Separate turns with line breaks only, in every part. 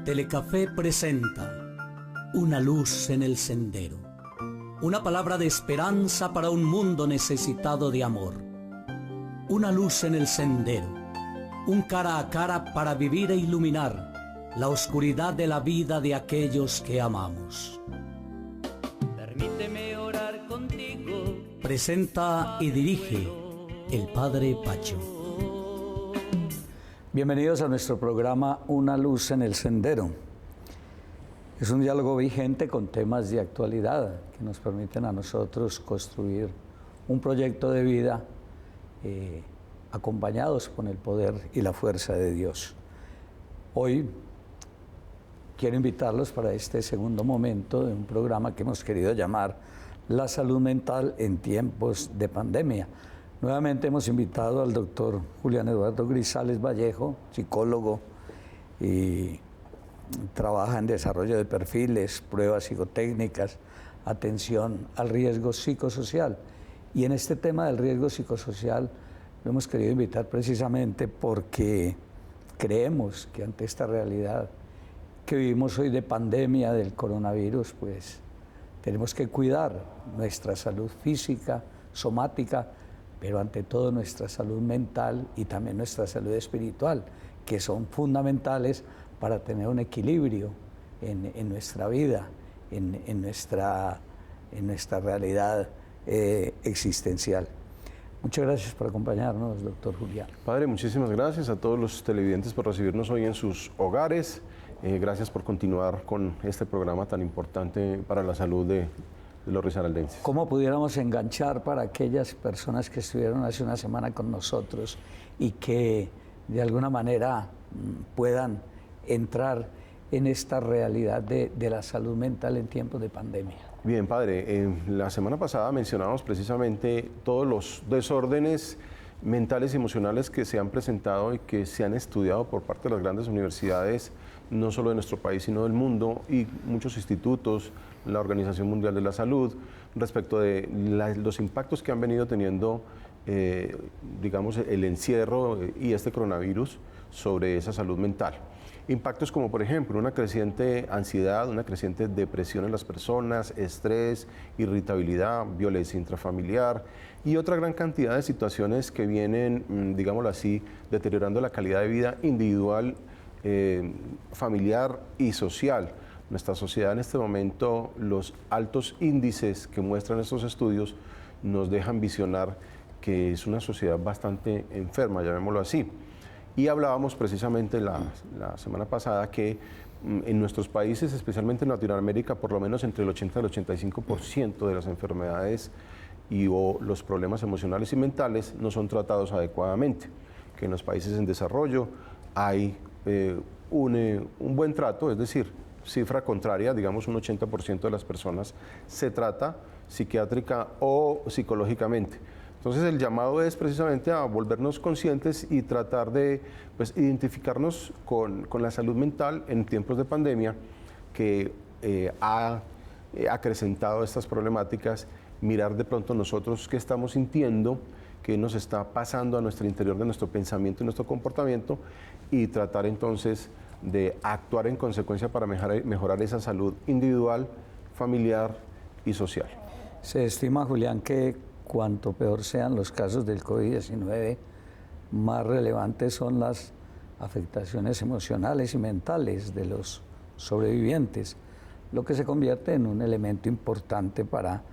Telecafé presenta Una luz en el sendero. Una palabra de esperanza para un mundo necesitado de amor. Una luz en el sendero. Un cara a cara para vivir e iluminar la oscuridad de la vida de aquellos que amamos.
Permíteme orar contigo.
Presenta y dirige el Padre Pacho. Bienvenidos a nuestro programa Una luz en el sendero. Es un diálogo vigente con temas de actualidad que nos permiten a nosotros construir un proyecto de vida acompañados con el poder y la fuerza de Dios. Hoy quiero invitarlos para este segundo momento de un programa que hemos querido llamar La salud mental en tiempos de pandemia. Nuevamente hemos invitado al doctor Julián Eduardo Grisales Vallejo, psicólogo, y trabaja en desarrollo de perfiles, pruebas psicotécnicas, atención al riesgo psicosocial. Y en este tema del riesgo psicosocial lo hemos querido invitar precisamente porque creemos que ante esta realidad que vivimos hoy de pandemia del coronavirus, pues tenemos que cuidar nuestra salud física, somática, pero ante todo nuestra salud mental y también nuestra salud espiritual, que son fundamentales para tener un equilibrio en nuestra vida, en nuestra realidad existencial. Muchas gracias por acompañarnos, doctor Julián.
Padre, muchísimas gracias a todos los televidentes por recibirnos hoy en sus hogares. Gracias por continuar con este programa tan importante para la salud de los risaraldenses.
¿Cómo pudiéramos enganchar para aquellas personas que estuvieron hace una semana con nosotros y que de alguna manera puedan entrar en esta realidad de la salud mental en tiempos de pandemia?
Bien, padre, la semana pasada mencionamos precisamente todos los desórdenes mentales y emocionales que se han presentado y que se han estudiado por parte de las grandes universidades, no solo de nuestro país, sino del mundo, y muchos institutos, la Organización Mundial de la Salud, respecto de los impactos que han venido teniendo, digamos, el encierro y este coronavirus sobre esa salud mental. Impactos como, por ejemplo, una creciente ansiedad, una creciente depresión en las personas, estrés, irritabilidad, violencia intrafamiliar y otra gran cantidad de situaciones que vienen, digámoslo así, deteriorando la calidad de vida individual, familiar y social. Nuestra sociedad en este momento, los altos índices que muestran estos estudios nos dejan visionar que es una sociedad bastante enferma, llamémoslo así. Y hablábamos precisamente la semana pasada que en nuestros países, especialmente en Latinoamérica, por lo menos entre el 80 y el 85% de las enfermedades o los problemas emocionales y mentales no son tratados adecuadamente. Que en los países en desarrollo hay un buen trato, es decir, cifra contraria, digamos un 80% de las personas se trata psiquiátrica o psicológicamente. Entonces el llamado es precisamente a volvernos conscientes y tratar de identificarnos con la salud mental en tiempos de pandemia que ha acrecentado estas problemáticas, mirar de pronto nosotros qué estamos sintiendo, qué nos está pasando a nuestro interior de nuestro pensamiento y nuestro comportamiento y tratar entonces de actuar en consecuencia para mejorar esa salud individual, familiar y social.
Se estima, Julián, que cuanto peor sean los casos del COVID-19, más relevantes son las afectaciones emocionales y mentales de los sobrevivientes, lo que se convierte en un elemento importante para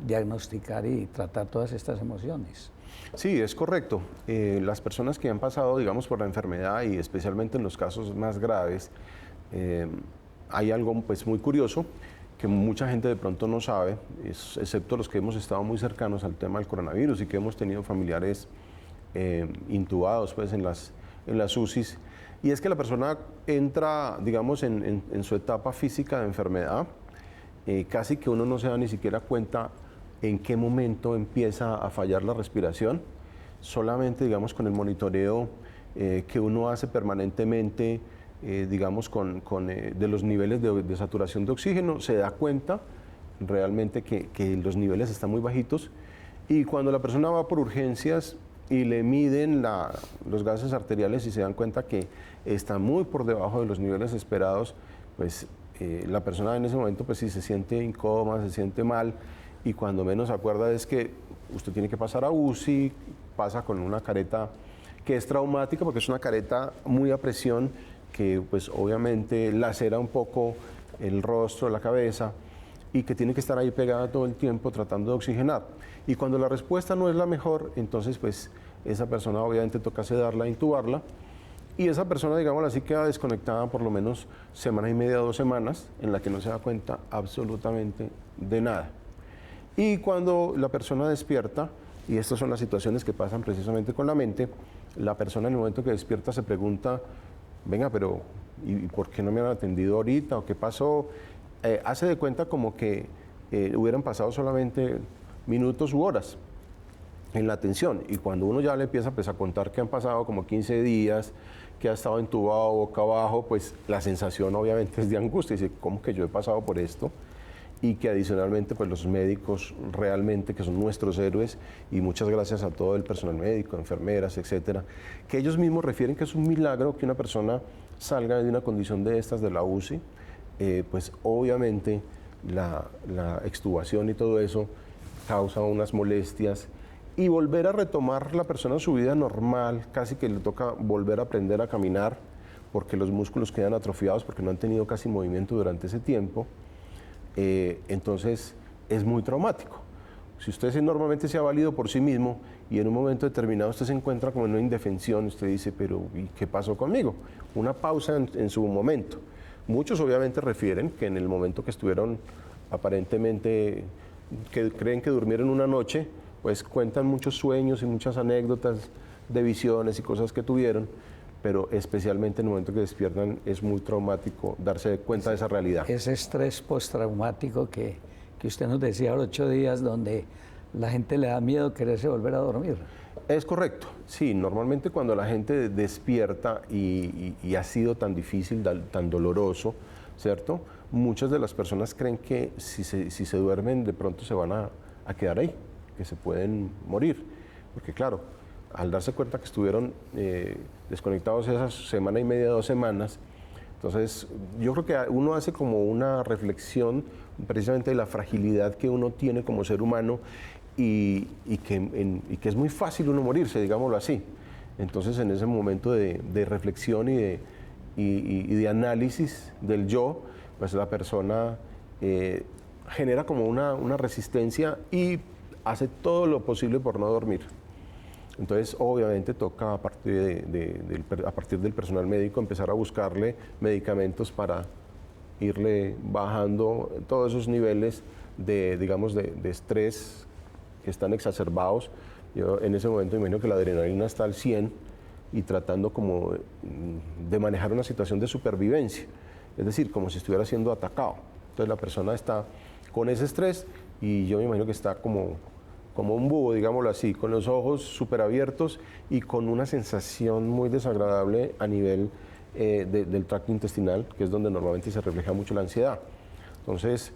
diagnosticar y tratar todas estas emociones.
Sí, es correcto. Las personas que han pasado, digamos, por la enfermedad y especialmente en los casos más graves, hay algo pues muy curioso que mucha gente de pronto no sabe, excepto los que hemos estado muy cercanos al tema del coronavirus y que hemos tenido familiares intubados pues, en las UCIs, y es que la persona entra, digamos, en su etapa física de enfermedad, casi que uno no se da ni siquiera cuenta en qué momento empieza a fallar la respiración, solamente, digamos, con el monitoreo que uno hace permanentemente, digamos, de los niveles de saturación de oxígeno, se da cuenta realmente que los niveles están muy bajitos, y cuando la persona va por urgencias, y le miden los gases arteriales y se dan cuenta que está muy por debajo de los niveles esperados, pues la persona en ese momento pues sí se siente incómoda, se siente mal, y cuando menos se acuerda es que usted tiene que pasar a UCI, pasa con una careta que es traumática porque es una careta muy a presión que pues obviamente lacera un poco el rostro, la cabeza, y que tiene que estar ahí pegada todo el tiempo tratando de oxigenar. Y cuando la respuesta no es la mejor, entonces pues esa persona obviamente toca sedarla, intubarla, y esa persona, digámoslo así, queda desconectada por lo menos semana y media, 2 semanas, en la que no se da cuenta absolutamente de nada. Y cuando la persona despierta, y estas son las situaciones que pasan precisamente con la mente, la persona en el momento que despierta se pregunta, venga, pero ¿y por qué no me han atendido ahorita? ¿O qué pasó? Hace de cuenta como que hubieran pasado solamente minutos u horas en la atención. Y cuando uno ya le empieza pues, a contar que han pasado como 15 días, que ha estado entubado boca abajo, pues la sensación obviamente es de angustia. Dice, ¿cómo que yo he pasado por esto? Y que adicionalmente pues los médicos realmente que son nuestros héroes, y muchas gracias a todo el personal médico, enfermeras, etcétera, que ellos mismos refieren que es un milagro que una persona salga de una condición de estas de la UCI, pues obviamente la extubación y todo eso causa unas molestias, y volver a retomar la persona su vida normal, casi que le toca volver a aprender a caminar porque los músculos quedan atrofiados porque no han tenido casi movimiento durante ese tiempo. Entonces es muy traumático. Si usted normalmente se ha valido por sí mismo y en un momento determinado usted se encuentra como en una indefensión, usted dice, pero ¿y qué pasó conmigo? Una pausa en su momento. Muchos obviamente refieren que en el momento que estuvieron aparentemente, que creen que durmieron una noche, pues cuentan muchos sueños y muchas anécdotas de visiones y cosas que tuvieron, pero especialmente en el momento que despiertan es muy traumático darse cuenta de esa realidad.
Ese estrés postraumático que usted nos decía ahora 8 días, donde la gente le da miedo quererse volver a dormir.
Es correcto, sí, normalmente cuando la gente despierta y ha sido tan difícil, tan doloroso, ¿cierto? Muchas de las personas creen que si se duermen de pronto se van a quedar ahí, que se pueden morir, porque claro, al darse cuenta que estuvieron desconectados esas semana y media, 2 semanas, entonces yo creo que uno hace como una reflexión precisamente de la fragilidad que uno tiene como ser humano y que es muy fácil uno morirse, digámoslo así. Entonces en ese momento de reflexión y de análisis del yo, pues la persona genera como una resistencia y hace todo lo posible por no dormir. Entonces, obviamente, toca a partir del personal médico empezar a buscarle medicamentos para irle bajando todos esos niveles digamos, de estrés que están exacerbados. Yo en ese momento imagino que la adrenalina está al 100 y tratando como de manejar una situación de supervivencia, es decir, como si estuviera siendo atacado. Entonces, la persona está con ese estrés y yo me imagino que está como un búho, digámoslo así, con los ojos súper abiertos y con una sensación muy desagradable a nivel del tracto intestinal, que es donde normalmente se refleja mucho la ansiedad. Entonces,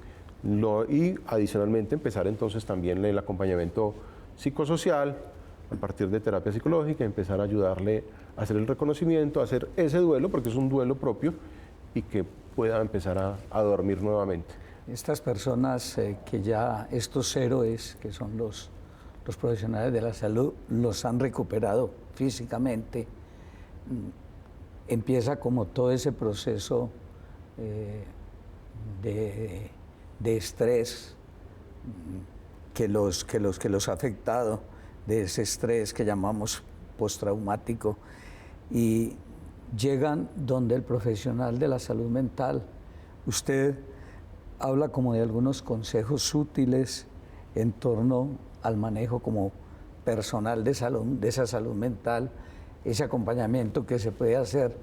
y adicionalmente empezar entonces también el acompañamiento psicosocial, a partir de terapia psicológica, empezar a ayudarle a hacer el reconocimiento, a hacer ese duelo, porque es un duelo propio, y que pueda empezar a dormir nuevamente.
Estas personas que ya, estos héroes, que son los profesionales de la salud, los han recuperado físicamente, empieza como todo ese proceso de estrés que los ha afectado, de ese estrés que llamamos postraumático, y llegan donde el profesional de la salud mental. Usted habla como de algunos consejos útiles en torno al manejo como personal de esa salud mental, ese acompañamiento que se puede hacer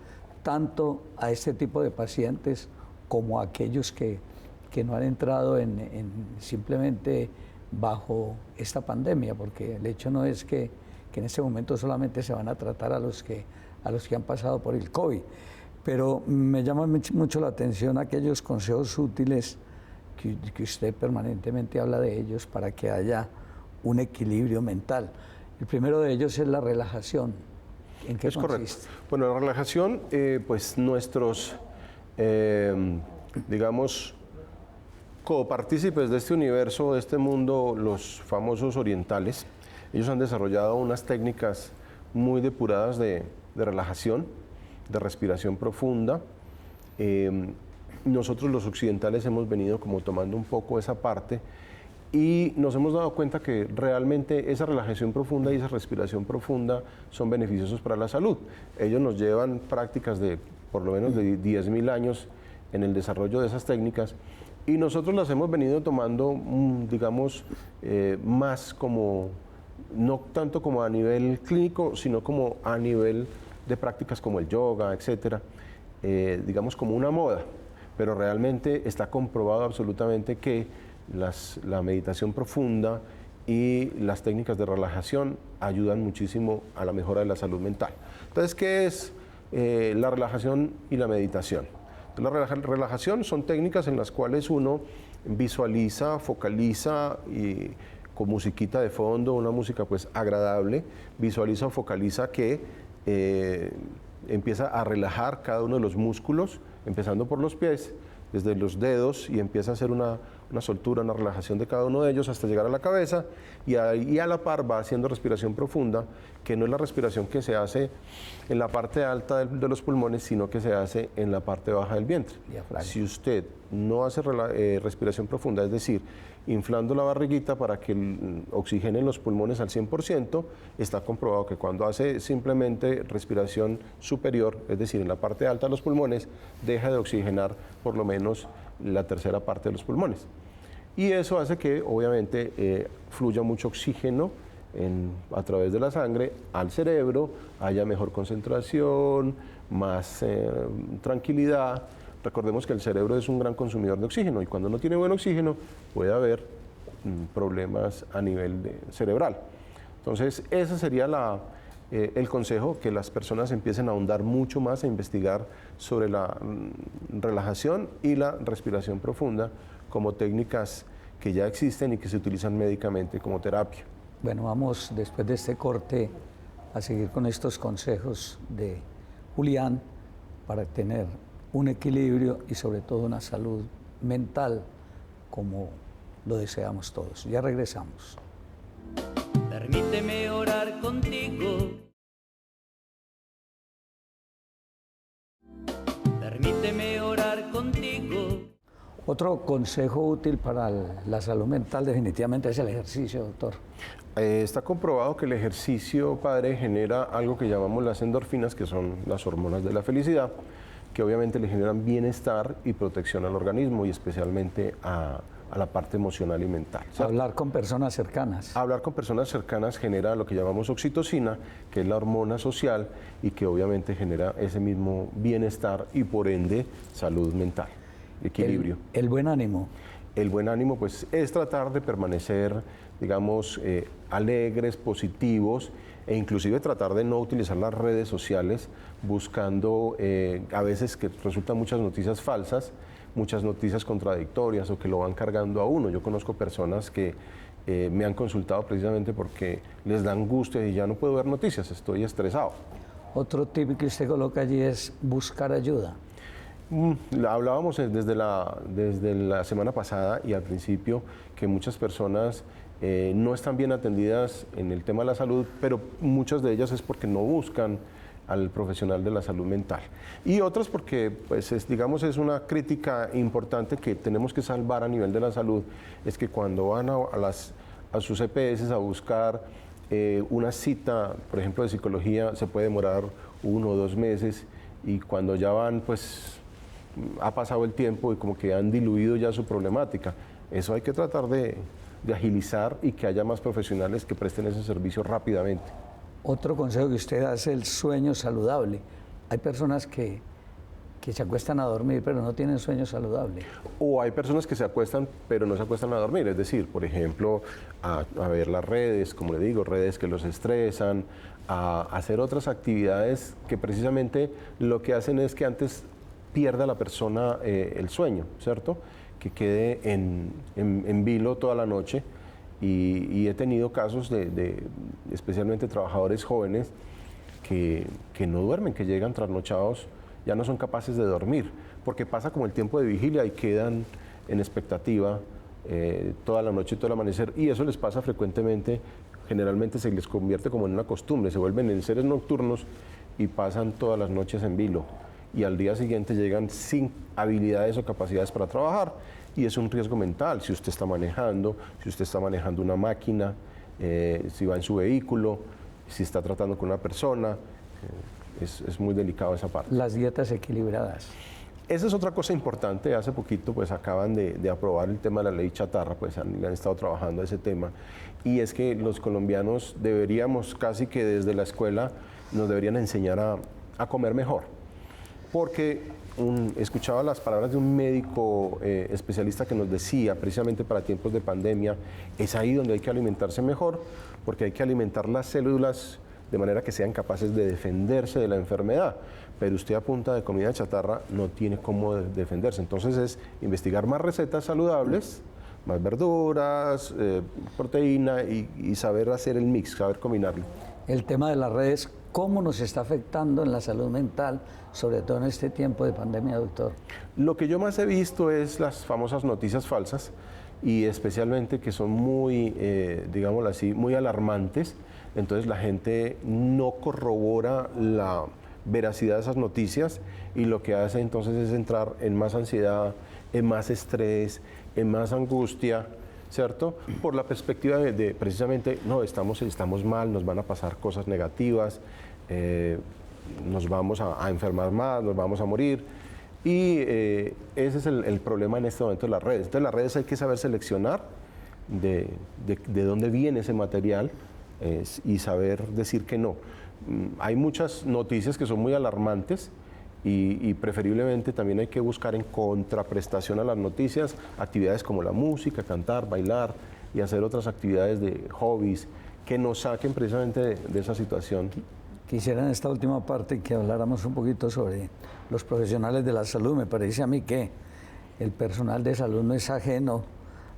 tanto a este tipo de pacientes como a aquellos que no han entrado simplemente bajo esta pandemia, porque el hecho no es que en este momento solamente se van a tratar a los que han pasado por el COVID, pero me llama mucho la atención aquellos consejos útiles que usted permanentemente habla de ellos para que haya un equilibrio mental. El primero de ellos es la relajación. ¿En qué
Es
consiste?
correcto. Bueno, la relajación, pues nuestros, digamos, copartícipes de este universo, de este mundo, los famosos orientales, ellos han desarrollado unas técnicas muy depuradas de relajación, de respiración profunda. Nosotros los occidentales hemos venido como tomando un poco esa parte y nos hemos dado cuenta que realmente esa relajación profunda y esa respiración profunda son beneficiosos para la salud. Ellos nos llevan prácticas de por lo menos de 10.000 años en el desarrollo de esas técnicas y nosotros las hemos venido tomando, digamos, más como, no tanto como a nivel clínico, sino como a nivel de prácticas como el yoga, etcétera, digamos como una moda, pero realmente está comprobado absolutamente que la meditación profunda y las técnicas de relajación ayudan muchísimo a la mejora de la salud mental. Entonces, ¿qué es la relajación y la meditación? La relajación son técnicas en las cuales uno visualiza, focaliza y con musiquita de fondo, una música pues agradable, visualiza o focaliza que empieza a relajar cada uno de los músculos, empezando por los pies, desde los dedos, y empieza a hacer una soltura, una relajación de cada uno de ellos hasta llegar a la cabeza, y a la par va haciendo respiración profunda, que no es la respiración que se hace en la parte alta de los pulmones, sino que se hace en la parte baja del vientre. Si usted no hace respiración profunda, es decir, inflando la barriguita para que oxigenen los pulmones al 100%, está comprobado que cuando hace simplemente respiración superior, es decir, en la parte alta de los pulmones, deja de oxigenar por lo menos la tercera parte de los pulmones. Y eso hace que obviamente fluya mucho oxígeno a través de la sangre al cerebro, haya mejor concentración, más tranquilidad. Recordemos que el cerebro es un gran consumidor de oxígeno y cuando no tiene buen oxígeno puede haber problemas a nivel cerebral. Entonces, ese sería el consejo, que las personas empiecen a ahondar mucho más, a investigar sobre la relajación y la respiración profunda como técnicas que ya existen y que se utilizan médicamente como terapia.
Bueno, vamos después de este corte a seguir con estos consejos de Julián para tener un equilibrio y sobre todo una salud mental como lo deseamos todos. Ya regresamos.
Permíteme orar contigo. Permíteme orar contigo.
Otro consejo útil para la salud mental definitivamente es el ejercicio, doctor.
Está comprobado que el ejercicio, padre, genera algo que llamamos las endorfinas, que son las hormonas de la felicidad, que obviamente le generan bienestar y protección al organismo y especialmente a la parte emocional y mental, ¿cierto?
Hablar con personas cercanas.
Hablar con personas cercanas genera lo que llamamos oxitocina, que es la hormona social y que obviamente genera ese mismo bienestar y por ende salud mental, equilibrio.
El buen ánimo.
El buen ánimo pues es tratar de permanecer, digamos, alegres, positivos e inclusive tratar de no utilizar las redes sociales buscando a veces que resultan muchas noticias falsas, muchas noticias contradictorias o que lo van cargando a uno. Yo conozco personas que me han consultado precisamente porque les da angustia y ya no puedo ver noticias, estoy estresado.
Otro tip que usted coloca allí es buscar ayuda.
Hablábamos desde la semana pasada y al principio que muchas personas no están bien atendidas en el tema de la salud, pero muchas de ellas es porque no buscan al profesional de la salud mental. Y otras porque, pues, digamos, es una crítica importante que tenemos que salvar a nivel de la salud, es que cuando van a sus EPS a buscar una cita, por ejemplo, de psicología, se puede demorar 1 o 2 meses y cuando ya van, pues, ha pasado el tiempo y como que han diluido ya su problemática. Eso hay que tratar de agilizar y que haya más profesionales que presten ese servicio rápidamente.
Otro consejo que usted da es el sueño saludable. Hay personas que se acuestan a dormir pero no tienen sueño saludable.
O hay personas que se acuestan pero no se acuestan a dormir, es decir, por ejemplo, a ver las redes, como le digo, redes que los estresan, a hacer otras actividades que precisamente lo que hacen es que antes pierda la persona el sueño, ¿cierto? Que quede en vilo toda la noche y he tenido casos de especialmente trabajadores jóvenes que no duermen, que llegan trasnochados, ya no son capaces de dormir, porque pasa como el tiempo de vigilia y quedan en expectativa toda la noche y todo el amanecer, y eso les pasa frecuentemente. Generalmente se les convierte como en una costumbre, se vuelven en seres nocturnos y pasan todas las noches en vilo, y al día siguiente llegan sin habilidades o capacidades para trabajar, y es un riesgo mental si usted está manejando, una máquina, si va en su vehículo, si está tratando con una persona, es muy delicado esa parte.
Las dietas equilibradas.
Esa es otra cosa importante. Hace poquito pues acaban de aprobar el tema de la ley chatarra, pues han estado trabajando ese tema, y es que los colombianos deberíamos casi que desde la escuela nos deberían enseñar a comer mejor, porque escuchaba las palabras de un médico especialista que nos decía, precisamente para tiempos de pandemia, es ahí donde hay que alimentarse mejor, porque hay que alimentar las células de manera que sean capaces de defenderse de la enfermedad. Pero usted a punta de comida chatarra no tiene cómo defenderse. Entonces es investigar más recetas saludables, más verduras, proteína, y saber hacer el mix, saber combinarlo.
El tema de las redes, ¿cómo nos está afectando en la salud mental, sobre todo en este tiempo de pandemia, doctor?
Lo que yo más he visto es las famosas noticias falsas, y especialmente que son muy, digámoslo así, muy alarmantes. Entonces la gente no corrobora la veracidad de esas noticias, y lo que hace entonces es entrar en más ansiedad, en más estrés, en más angustia, ¿cierto? Por la perspectiva de precisamente, no, estamos mal, nos van a pasar cosas negativas, nos vamos a enfermar más, nos vamos a morir. Y ese es el problema en este momento de las redes. Entonces las redes hay que saber seleccionar de dónde viene ese material, y saber decir que no. Hay muchas noticias que son muy alarmantes, y preferiblemente también hay que buscar en contraprestación a las noticias actividades como la música, cantar, bailar, y hacer otras actividades de hobbies que nos saquen precisamente de esa situación.
Quisiera en esta última parte que habláramos un poquito sobre los profesionales de la salud. Me parece a mí que el personal de salud no es ajeno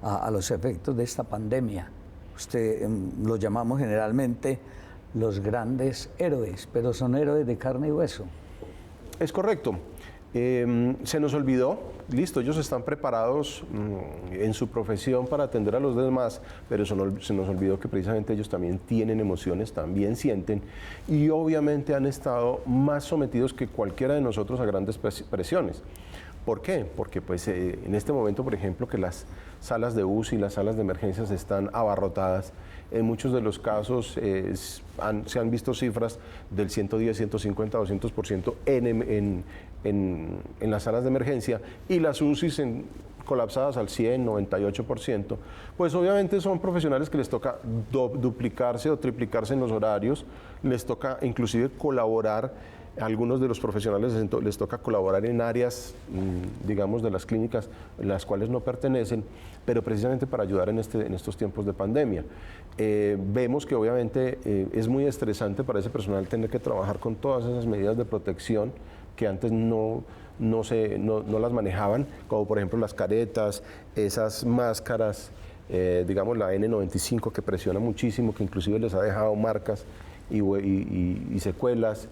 a los efectos de esta pandemia. Usted los llamamos generalmente los grandes héroes, pero son héroes de carne y hueso.
Es correcto. Se nos olvidó, listo, ellos están preparados en su profesión para atender a los demás, pero se nos olvidó que precisamente ellos también tienen emociones, también sienten, y obviamente han estado más sometidos que cualquiera de nosotros a grandes presiones. ¿Por qué? Porque pues, en este momento, por ejemplo, que las salas de UCI y las salas de emergencias están abarrotadas. En muchos de los casos se han visto cifras del 110, 150, 200% en las salas de emergencia, y las UCIs colapsadas al 100, 98%. Pues obviamente son profesionales que les toca duplicarse o triplicarse en los horarios, les toca inclusive colaborar. A algunos de los profesionales les toca colaborar en áreas, digamos, de las clínicas en las cuales no pertenecen, pero precisamente para ayudar en estos tiempos de pandemia. Vemos que obviamente es muy estresante para ese personal tener que trabajar con todas esas medidas de protección que antes no las manejaban, como por ejemplo las caretas, esas máscaras, digamos la N95 que presiona muchísimo, que inclusive les ha dejado marcas y secuelas.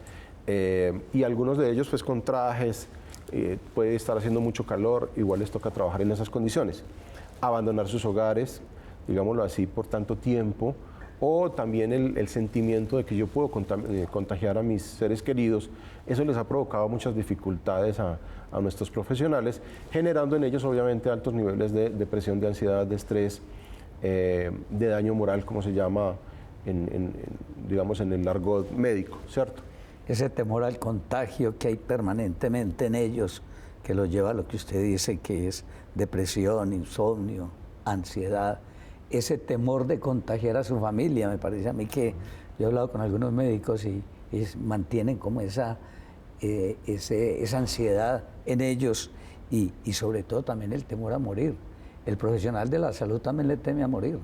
Y algunos de ellos pues con trajes, puede estar haciendo mucho calor, igual les toca trabajar en esas condiciones. Abandonar sus hogares, digámoslo así, por tanto tiempo, o también el sentimiento de que yo puedo contagiar a mis seres queridos. Eso les ha provocado muchas dificultades a nuestros profesionales, generando en ellos obviamente altos niveles de depresión, de ansiedad, de estrés, de daño moral, como se llama digamos en el argot médico, ¿cierto?
Ese temor al contagio que hay permanentemente en ellos, que los lleva a lo que usted dice que es depresión, insomnio, ansiedad, ese temor de contagiar a su familia. Me parece a mí que yo he hablado con algunos médicos y mantienen como esa ansiedad en ellos, y sobre todo también el temor a morir. El profesional de la salud también le teme a morir.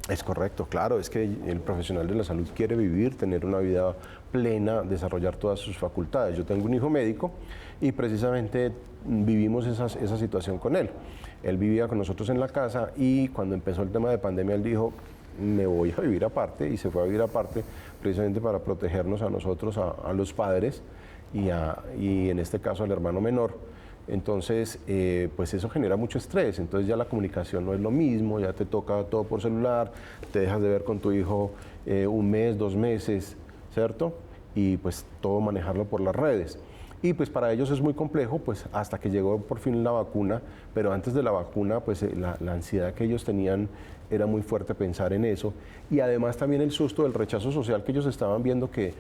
Es correcto, claro, es que el profesional de la salud quiere vivir, tener una vida plena, desarrollar todas sus facultades. Yo tengo un hijo médico y precisamente vivimos esa situación con él. Él vivía con nosotros en la casa y cuando empezó el tema de pandemia, él dijo, me voy a vivir aparte, y se fue a vivir aparte precisamente para protegernos a nosotros, a los padres y en este caso al hermano menor. Entonces, pues eso genera mucho estrés, entonces ya la comunicación no es lo mismo, ya te toca todo por celular, te dejas de ver con tu hijo un mes, 2 meses, ¿cierto? Y pues todo manejarlo por las redes. Y pues para ellos es muy complejo, pues hasta que llegó por fin la vacuna, pero antes de la vacuna, pues la ansiedad que ellos tenían era muy fuerte pensar en eso. Y además también el susto del rechazo social que ellos estaban viendo que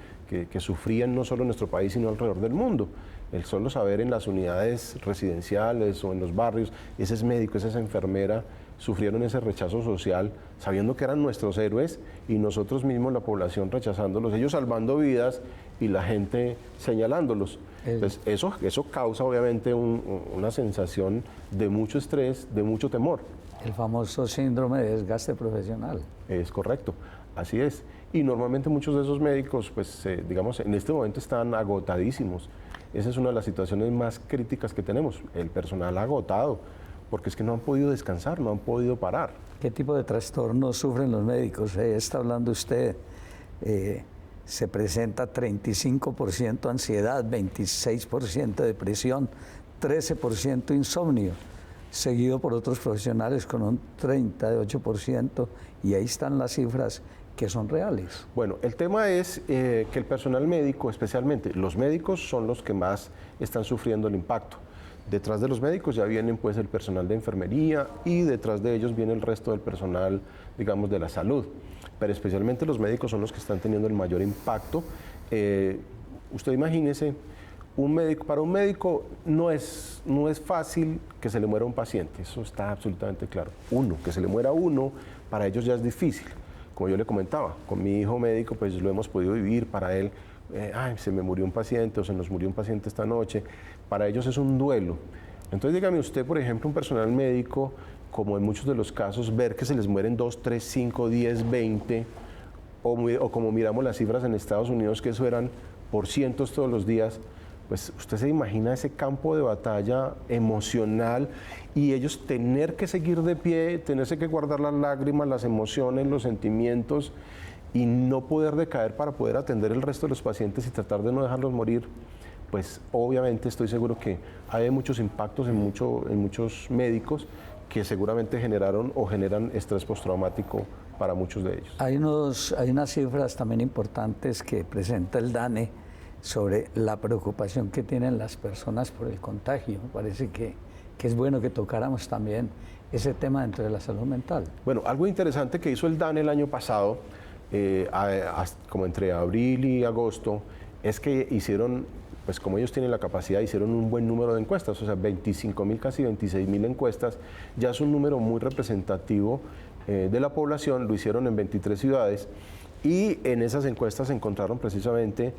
sufrían no solo en nuestro país, sino alrededor del mundo. El solo saber en las unidades residenciales o en los barrios, ese es médico, esa es enfermera, sufrieron ese rechazo social sabiendo que eran nuestros héroes y nosotros mismos, la población, rechazándolos, ellos salvando vidas y la gente señalándolos. Entonces, eso causa obviamente una sensación de mucho estrés, de mucho temor.
El famoso síndrome de desgaste profesional.
Es correcto, así es. Y normalmente muchos de esos médicos, pues digamos, en este momento están agotadísimos. Esa es una de las situaciones más críticas que tenemos, el personal agotado, porque es que no han podido descansar, no han podido parar.
¿Qué tipo de trastornos sufren los médicos? Está hablando usted, se presenta 35% ansiedad, 26% depresión, 13% insomnio, seguido por otros profesionales con un 38%, y ahí están las cifras que son reales.
Bueno, el tema es que el personal médico, especialmente los médicos, son los que más están sufriendo el impacto. Detrás de los médicos ya vienen pues el personal de enfermería y detrás de ellos viene el resto del personal, digamos, de la salud. Pero especialmente los médicos son los que están teniendo el mayor impacto. Usted imagínese, para un médico no es fácil que se le muera un paciente, eso está absolutamente claro. Que se le muera uno, para ellos ya es difícil. Como yo le comentaba, con mi hijo médico pues lo hemos podido vivir, para él, se me murió un paciente o se nos murió un paciente esta noche, para ellos es un duelo. Entonces dígame usted, por ejemplo, un personal médico, como en muchos de los casos, ver que se les mueren 2, 3, 5, 10, 20, o como miramos las cifras en Estados Unidos, que eso eran por cientos todos los días, pues usted se imagina ese campo de batalla emocional y ellos tener que seguir de pie, tenerse que guardar las lágrimas, las emociones, los sentimientos y no poder decaer para poder atender el resto de los pacientes y tratar de no dejarlos morir. Pues obviamente estoy seguro que hay muchos impactos en muchos médicos que seguramente generaron o generan estrés postraumático para muchos de ellos.
Hay unas cifras también importantes que presenta el DANE sobre la preocupación que tienen las personas por el contagio. Me parece que es bueno que tocáramos también ese tema dentro de la salud mental.
Bueno, algo interesante que hizo el DANE el año pasado, como entre abril y agosto, es que hicieron, pues como ellos tienen la capacidad, hicieron un buen número de encuestas, o sea, 25.000, casi 26.000 encuestas, ya es un número muy representativo de la población, lo hicieron en 23 ciudades, y en esas encuestas encontraron precisamente,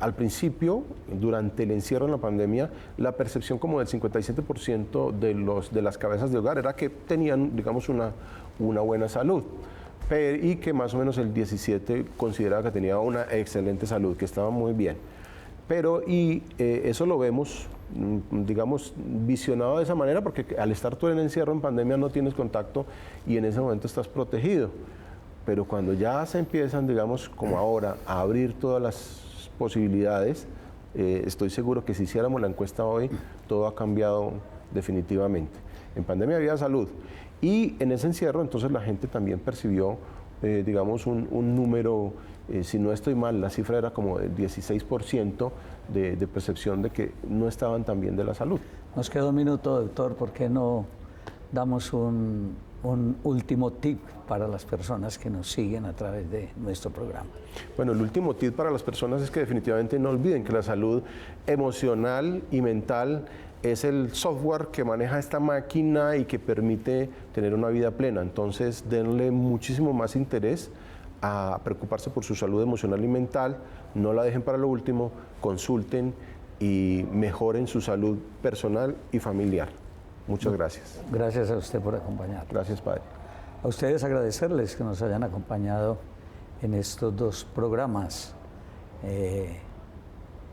al principio, durante el encierro en la pandemia, la percepción como del 57% de las cabezas de hogar era que tenían, digamos, una buena salud, y que más o menos el 17% consideraba que tenía una excelente salud, que estaba muy bien. Pero eso lo vemos, digamos, visionado de esa manera, porque al estar tú en encierro en pandemia no tienes contacto y en ese momento estás protegido. Pero cuando ya se empiezan, digamos, como ahora, a abrir todas las posibilidades, estoy seguro que si hiciéramos la encuesta hoy, todo ha cambiado definitivamente. En pandemia había salud y en ese encierro entonces la gente también percibió, digamos, un número, si no estoy mal, la cifra era como del 16% de percepción de que no estaban tan bien de la salud.
Nos queda un minuto, doctor, ¿por qué no damos un último tip para las personas que nos siguen a través de nuestro programa?
Bueno, el último tip para las personas es que definitivamente no olviden que la salud emocional y mental es el software que maneja esta máquina y que permite tener una vida plena. Entonces, denle muchísimo más interés a preocuparse por su salud emocional y mental, no la dejen para lo último, consulten y mejoren su salud personal y familiar. Muchas gracias.
Gracias a usted por acompañarnos.
Gracias, Padre.
A ustedes agradecerles que nos hayan acompañado en estos 2 programas.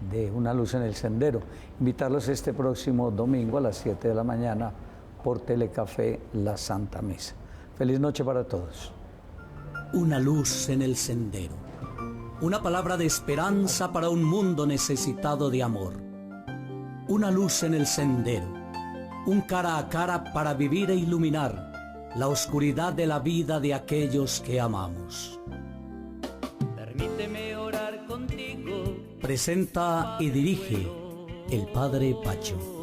de Una Luz en el Sendero. Invitarlos este próximo domingo a las 7 de la mañana por Telecafé La Santa Misa. Feliz noche para todos.
Una luz en el sendero. Una palabra de esperanza para un mundo necesitado de amor. Una luz en el sendero. Un cara a cara para vivir e iluminar la oscuridad de la vida de aquellos que amamos. Permíteme orar contigo. Presenta y dirige el Padre Pacho.